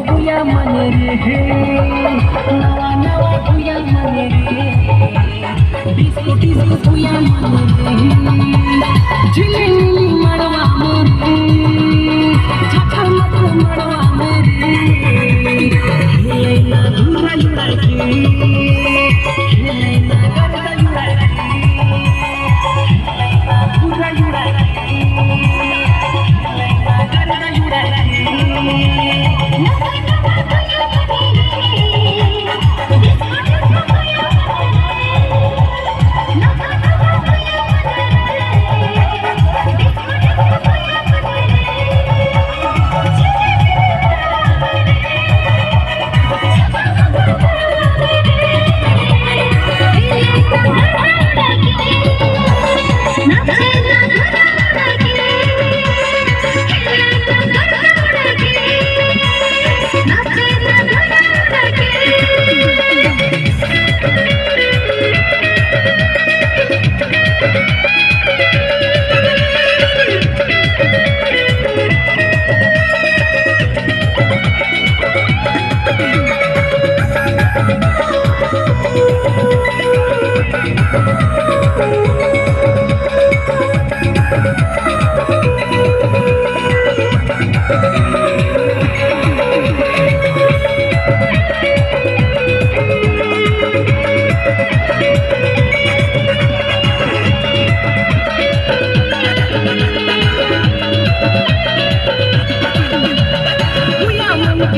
बुया मने रे नवा नवा बुया मने रे डिस्को डिस्को बुया मने रे झिलिमिली मड़वा मोरे छछन मड़वा मोरे खेले ना धुरा लुड़ा के खेले ना गरदा लुड़ा के खेले ना धुरा लुड़ा के खेले ना गरदा लुड़ा के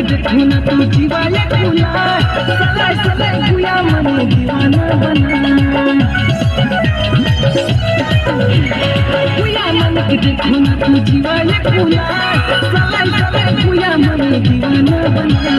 देखना तू जीवाले खुला सलाय सलाय गुया मन दीवाना बना गुया मन के देखना तू जीवाले खुला सलाय सलाय गुया मन दीवाना बना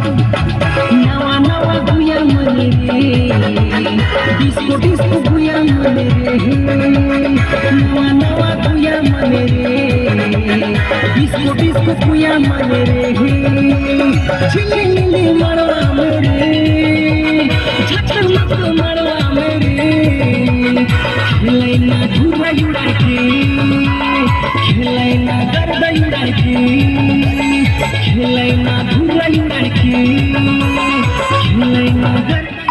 नवा नवा गुया मने रे डिस्को डिस्को गुया मने रे नवा नवा गुया मने रे डिस्को डिस्को गुया मने रे झिलिमिली मड़वा मोरे छछन मड़वा मोरे खेले ना धुरा लुड़ा के खेले ना गरदा लुड़ा के खेले ना धुरा लुड़ा के खेले ना गरदा